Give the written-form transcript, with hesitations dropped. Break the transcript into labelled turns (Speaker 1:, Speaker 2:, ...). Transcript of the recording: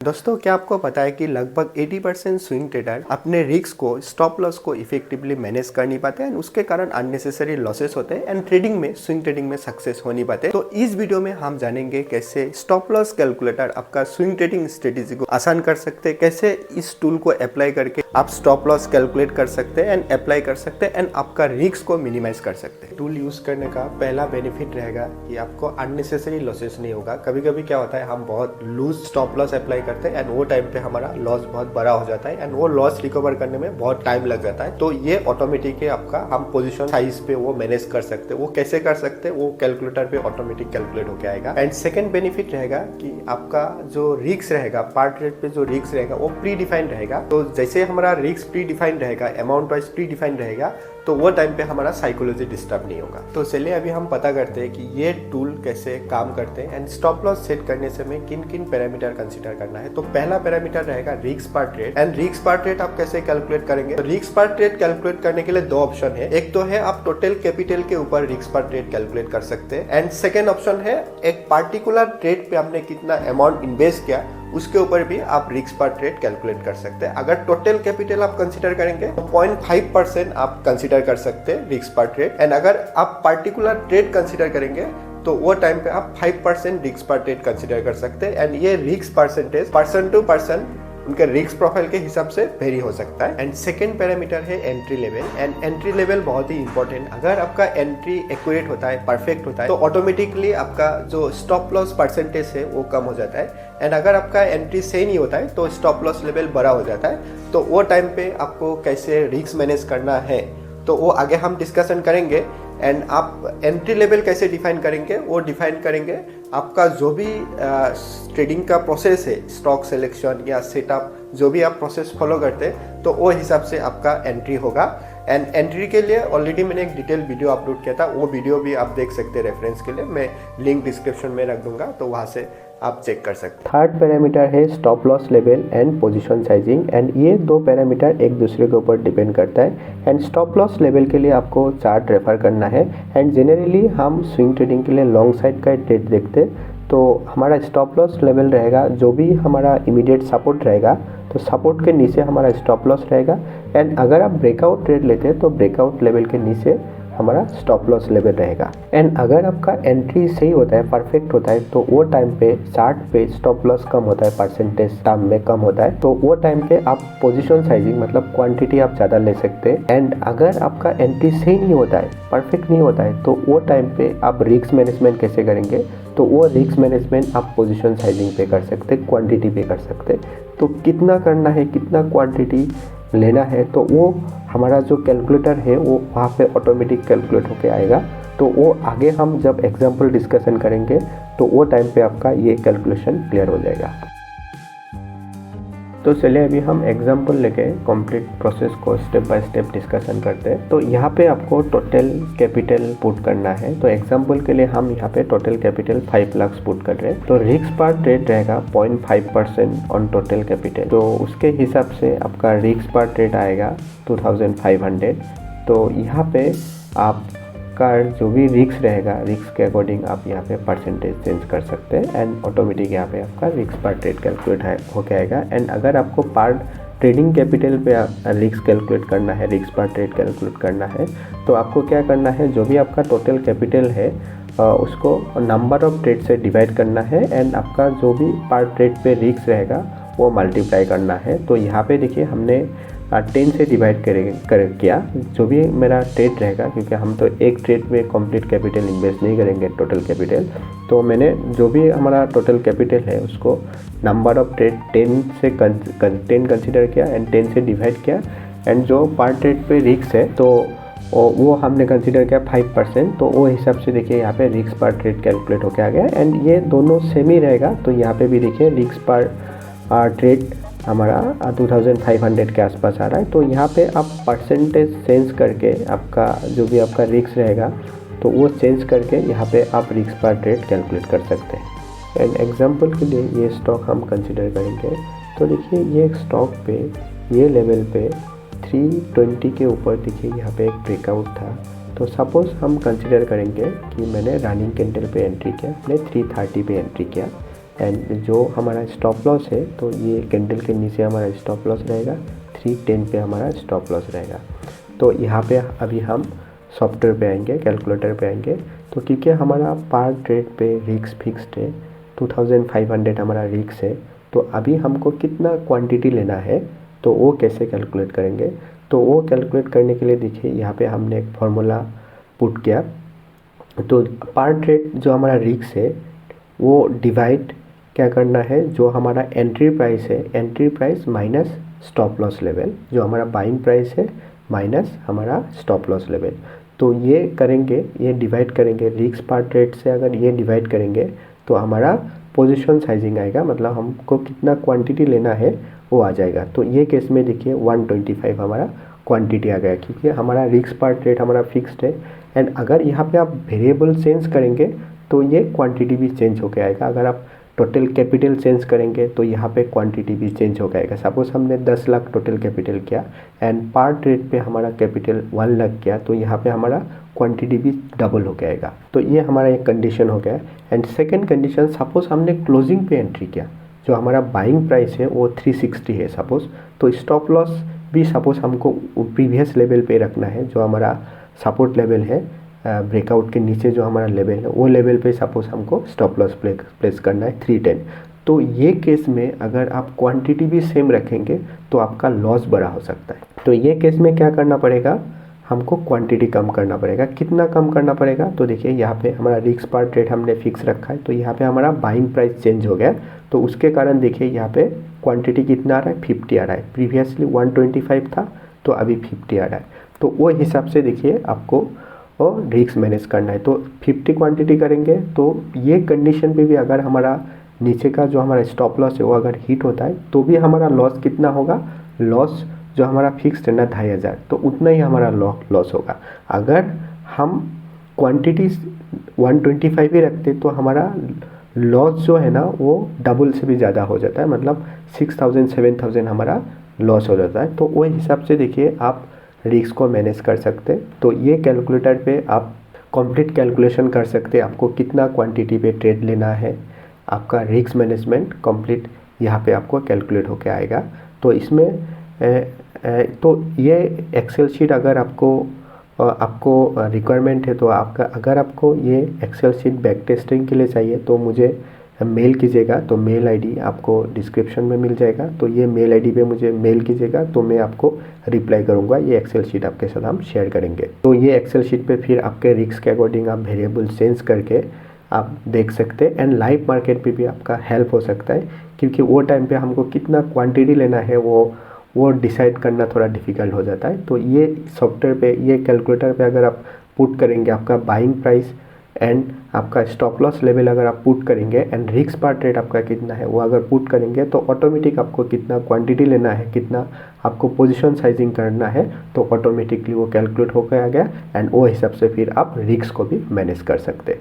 Speaker 1: दोस्तों, क्या आपको पता है कि लगभग 80% स्विंग ट्रेडर अपने रिस्क को, स्टॉप लॉस को इफेक्टिवली मैनेज कर नहीं पाते हैं, उसके कारण अननेसेसरी लॉसेस होते हैं एंड स्विंग ट्रेडिंग में सक्सेस हो नहीं पाते। तो इस वीडियो में हम जानेंगे कैसे स्टॉप लॉस कैलकुलेटर आपका स्विंग ट्रेडिंग स्ट्रेटेजी को आसान कर सकते हैं, कैसे इस टूल को अप्लाई करके आप स्टॉप लॉस कैलकुलेट कर सकते हैं एंड अप्लाई कर सकते हैं एंड आपका रिस्क को मिनिमाइज कर सकते हैं। टूल यूज करने का पहला बेनिफिट रहेगा कि आपको अननेसेसरी लॉसेस नहीं होगा। कभी कभी क्या होता है, हम बहुत लूज स्टॉप लॉस अप्लाई करते हैं एंड वो टाइम पे हमारा लॉस बहुत बड़ा हो जाता है एंड वो लॉस रिकवर करने में बहुत टाइम लग जाता है। तो ये ऑटोमेटिक है आपका, हम पोजीशन साइज पे वो मैनेज कर सकते हैं। वो कैसे कर सकते हैं, वो कैलकुलेटर पे ऑटोमेटिक कैलकुलेट होके आएगा। एंड सेकंड बेनिफिट रहेगा कि आपका जो रिस्क रहेगा, पार्ट रेट पे जो रिस्क रहेगा वो प्री डिफाइंड रहेगा। तो जैसे हमारा रिस्क प्री डिफाइंड रहेगा, अमाउंट वाइज प्री डिफाइंड रहेगा, तो वो टाइम पे हमारा साइकोलॉजी डिस्टर्ब नहीं होगा। तो चलिए अभी हम पता करते हैं कि ये टूल कैसे काम करते हैं एंड स्टॉप लॉस सेट करने से हमें किन किन पैरामीटर कंसीडर करना है। तो पहला पैरामीटर रहेगा risk part rate. And risk part rate आप कैसे कैलकुलेट करेंगे? तो रिस्क पार्ट रेट कैलकुलेट करने के लिए दो ऑप्शन है। एक तो है आप टोटल कैपिटल के ऊपर रिस्क पार्ट रेट कैलकुलेट कर सकते हैं एंड सेकेंड ऑप्शन है एक पार्टिकुलर ट्रेड पे हमने कितना अमाउंट इन्वेस्ट किया उसके ऊपर भी आप रिस्क पार्ट रेट कैलकुलेट कर सकते हैं। अगर टोटल कैपिटल आप कंसीडर करेंगे तो 0.5% आप कंसीडर कर सकते हैं रिस्क पार्ट रेट। एंड अगर आप पार्टिकुलर ट्रेड कंसीडर करेंगे तो वो टाइम पे आप 5% रिस्क पार्ट रेट कंसीडर कर सकते हैं। एंड ये risk percentage person to person उनके रिस्क प्रोफाइल के हिसाब से वेरी हो सकता है। एंड सेकेंड पैरामीटर है entry level. And entry level बहुत ही इंपॉर्टेंट। अगर आपका एंट्री एक्यूरेट होता है, परफेक्ट होता है, तो ऑटोमेटिकली आपका जो स्टॉप लॉस परसेंटेज है वो कम हो जाता है। एंड अगर आपका एंट्री सही नहीं होता है तो स्टॉप लॉस लेवल बड़ा हो जाता है। तो वो टाइम पे आपको कैसे रिस्क मैनेज करना है तो वो आगे हम डिस्कशन करेंगे। एंड आप एंट्री लेवल कैसे डिफाइन करेंगे, वो डिफाइन करेंगे आपका जो भी ट्रेडिंग का प्रोसेस है, स्टॉक सिलेक्शन या सेटअप, जो भी आप प्रोसेस फॉलो करते हैं तो वो हिसाब से आपका एंट्री होगा। एंड एंट्री के लिए ऑलरेडी मैंने एक डिटेल वीडियो अपलोड किया था, वो वीडियो भी आप देख सकते हैं रेफरेंस के लिए। मैं लिंक डिस्क्रिप्शन में रख दूंगा, तो वहाँ से आप चेक कर सकते हैं। थर्ड पैरामीटर है stop loss level and position sizing. And ये दो पैरामीटर एक दूसरे के ऊपर डिपेंड करता है। एंड स्टॉप लॉस लेवल के लिए आपको चार्ट रेफर करना है। एंड जनरली हम स्विंग ट्रेडिंग के लिए लॉन्ग साइड का ट्रेड देखते हैं, तो हमारा स्टॉप लॉस लेवल रहेगा जो भी हमारा इमीडिएट सपोर्ट रहेगा, तो सपोर्ट के नीचे हमारा स्टॉप लॉस रहेगा। एंड अगर आप ब्रेकआउट ट्रेड लेते हैं तो ब्रेकआउट लेवल के नीचे हमारा स्टॉप लॉस लेवल रहेगा। एंड अगर आपका एंट्री सही होता है, परफेक्ट होता है, तो वो टाइम पे चार्ट पे स्टॉप लॉस कम होता है, परसेंटेज टर्म में कम होता है, तो वो टाइम पे आप पोजीशन साइजिंग मतलब क्वांटिटी आप ज़्यादा ले सकते हैं। एंड अगर आपका एंट्री सही नहीं होता है, परफेक्ट नहीं होता है, तो वो टाइम पे आप रिस्क मैनेजमेंट कैसे करेंगे? तो वो रिस्क मैनेजमेंट आप पोजीशन साइजिंग पे कर सकते हैं, क्वांटिटी पे कर सकते हैं। तो कितना करना है, कितना क्वांटिटी लेना है, तो वो हमारा जो कैलकुलेटर है वो वहाँ पे ऑटोमेटिक कैलकुलेट होके आएगा। तो वो आगे हम जब एग्जांपल डिस्कशन करेंगे तो वो टाइम पे आपका ये कैलकुलेशन क्लियर हो जाएगा। तो चलिए अभी हम एग्जांपल लेके कंप्लीट प्रोसेस को स्टेप बाय स्टेप डिस्कशन करते हैं। तो यहाँ पे आपको टोटल कैपिटल पुट करना है। तो एग्जांपल के लिए हम यहाँ पे टोटल कैपिटल 5 लाख पुट कर रहे हैं। तो रिस्क पार्ट रेट रहेगा 0.5% ऑन टोटल कैपिटल। तो उसके हिसाब से आपका रिस्क पार्ट रेट आएगा 2500। तो यहाँ पे आप का जो भी रिस्क रहेगा, रिस्क के अकॉर्डिंग आप यहाँ पे परसेंटेज चेंज कर सकते हैं एंड ऑटोमेटिक यहाँ पे आपका रिस्क पार्ट रेट कैलकुलेट होके आएगा। एंड अगर आपको पार्ट ट्रेडिंग कैपिटल पे रिस्क कैलकुलेट करना है, रिस्क पार्ट रेट कैलकुलेट करना है, तो आपको क्या करना है, जो भी आपका टोटल कैपिटल है उसको नंबर ऑफ ट्रेड से डिवाइड करना है एंड आपका जो भी पार्ट ट्रेड पे रिस्क रहेगा वो मल्टीप्लाई करना है। तो यहाँ पे देखिए हमने 10 से डिवाइड किया जो भी मेरा ट्रेड रहेगा, क्योंकि हम तो एक ट्रेड में कंप्लीट कैपिटल इन्वेस्ट नहीं करेंगे, टोटल कैपिटल। तो मैंने जो भी हमारा टोटल कैपिटल है उसको नंबर ऑफ ट्रेड 10 से 10 कंसिडर किया एंड 10 से डिवाइड किया। एंड जो पार्ट ट्रेड पे रिस्क है तो वो हमने कंसिडर किया 5%। तो वो हिसाब से देखिए यहाँ पे रिस्क पार्ट रेट कैलकुलेट होके आ गया। एंड ये दोनों सेम ही रहेगा, तो यहाँ पे भी देखिए रिस्क पार्ट रेट हमारा 2500 के आसपास आ रहा है। तो यहाँ पे आप परसेंटेज चेंज करके आपका जो भी आपका रिस्क रहेगा तो वो चेंज करके यहाँ पे आप रिस्क पार्ट रेट कैलकुलेट कर सकते हैं। एंड एग्जांपल के लिए ये स्टॉक हम कंसिडर करेंगे। तो देखिए ये स्टॉक पे ये लेवल पे 320 के ऊपर देखिए यहाँ पे एक ब्रेकआउट था। तो सपोज़ हम कंसिडर करेंगे कि मैंने रनिंग कैंडल पे एंट्री किया, मैंने 330 पे एंट्री किया एंड जो हमारा स्टॉप लॉस है तो ये कैंडल के नीचे हमारा स्टॉप लॉस रहेगा, 310 पे हमारा स्टॉप लॉस रहेगा। तो यहाँ पे अभी हम सॉफ्टवेयर पे आएंगे, कैलकुलेटर पे आएंगे। तो क्योंकि हमारा पर ट्रेड पे रिस्क फिक्स्ड है, 2500 हमारा रिस्क है, तो अभी हमको कितना क्वांटिटी लेना है तो वो कैसे कैलकुलेट करेंगे। तो वो कैलकुलेट करने के लिए देखिए यहाँ पे हमने एक फार्मूला पुट किया। तो पर ट्रेड जो हमारा रिस्क है वो डिवाइड क्या करना है, जो हमारा एंट्री प्राइस है, entry price minus stop loss level, जो हमारा बाइंग प्राइस है माइनस हमारा स्टॉप लॉस लेवल। तो ये करेंगे, ये डिवाइड करेंगे रिस्क पर ट्रेड से। अगर ये डिवाइड करेंगे तो हमारा पोजीशन साइजिंग आएगा, मतलब हमको कितना क्वांटिटी लेना है वो आ जाएगा। तो ये केस में देखिए 125 हमारा क्वांटिटी आ गया, क्योंकि हमारा रिस्क पर ट्रेड हमारा फिक्स्ड है। एंड अगर यहाँ पे आप वेरिएबल चेंज करेंगे तो ये क्वांटिटी भी चेंज होकर आएगा। अगर आप टोटल कैपिटल चेंज करेंगे तो यहाँ पे क्वांटिटी भी चेंज हो जाएगा। सपोज हमने 10 लाख टोटल कैपिटल किया एंड पर ट्रेड पे हमारा कैपिटल 1 लाख किया, तो यहाँ पे हमारा क्वांटिटी भी डबल हो जाएगा। तो ये हमारा एक कंडीशन हो गया। एंड सेकेंड कंडीशन, सपोज हमने क्लोजिंग पे एंट्री किया, जो हमारा बाइंग प्राइस है वो 360 है सपोज, तो स्टॉप लॉस भी सपोज हमको प्रीवियस लेवल पे रखना है, जो हमारा सपोर्ट लेवल है ब्रेकआउट के नीचे जो हमारा लेवल है वो लेवल पे सपोज हमको स्टॉप लॉस प्लेस करना है 310। तो ये केस में अगर आप क्वांटिटी भी सेम रखेंगे तो आपका लॉस बड़ा हो सकता है। तो ये केस में क्या करना पड़ेगा, हमको क्वांटिटी कम करना पड़ेगा। कितना कम करना पड़ेगा, तो देखिए यहाँ पे हमारा रिस्क पर ट्रेड हमने फिक्स रखा है, तो यहाँ पे हमारा बाइंग प्राइस चेंज हो गया, तो उसके कारण देखिए यहाँ पे क्वांटिटी कितना आ रहा है, 50 आ रहा है। प्रीवियसली 125 था तो अभी 50 आ रहा है। तो वो हिसाब से देखिए आपको और रिस्क मैनेज करना है। तो 50 क्वांटिटी करेंगे तो ये कंडीशन पे भी अगर हमारा नीचे का जो हमारा स्टॉप लॉस है वो अगर हिट होता है तो भी हमारा लॉस कितना होगा, लॉस जो हमारा फिक्स्ड है ना 2500, तो उतना ही हमारा लॉस होगा। अगर हम क्वांटिटी 125 ही रखते तो हमारा लॉस जो है ना वो डबल से भी ज़्यादा हो जाता है, मतलब 6000 7000 हमारा लॉस हो जाता है। तो वो हिसाब से देखिए आप रिस्क को मैनेज कर सकते हैं। तो ये कैलकुलेटर पे आप कंप्लीट कैलकुलेशन कर सकते हैं, आपको कितना क्वांटिटी पे ट्रेड लेना है, आपका रिस्क मैनेजमेंट कंप्लीट यहाँ पे आपको कैलकुलेट होके आएगा। तो इसमें तो ये एक्सेल शीट अगर आपको रिक्वायरमेंट है तो अगर आपको ये एक्सेल शीट बैक टेस्टिंग के लिए चाहिए तो मुझे मेल कीजिएगा। तो मेल आईडी आपको डिस्क्रिप्शन में मिल जाएगा, तो ये मेल आईडी पे मुझे मेल कीजिएगा तो मैं आपको रिप्लाई करूँगा। ये एक्सेल शीट आपके साथ हम शेयर करेंगे। तो ये एक्सेल शीट पे फिर आपके रिस्क के अकॉर्डिंग आप वेरिएबल चेंज करके आप देख सकते हैं। एंड लाइव मार्केट पे भी आपका हेल्प हो सकता है, क्योंकि वो टाइम पे हमको कितना क्वांटिटी लेना है वो डिसाइड करना थोड़ा डिफ़िकल्ट हो जाता है। तो ये सॉफ्टवेयर पे, ये कैलकुलेटर पे अगर आप पुट करेंगे आपका बाइंग प्राइस एंड आपका स्टॉप लॉस लेवल अगर आप पुट करेंगे एंड रिस्क पर ट्रेड आपका कितना है वो अगर पुट करेंगे तो ऑटोमेटिक आपको कितना क्वांटिटी लेना है, कितना आपको पोजीशन साइजिंग करना है, तो ऑटोमेटिकली वो कैलकुलेट होकर आ गया। एंड वो हिसाब से फिर आप रिस्क को भी मैनेज कर सकते हैं।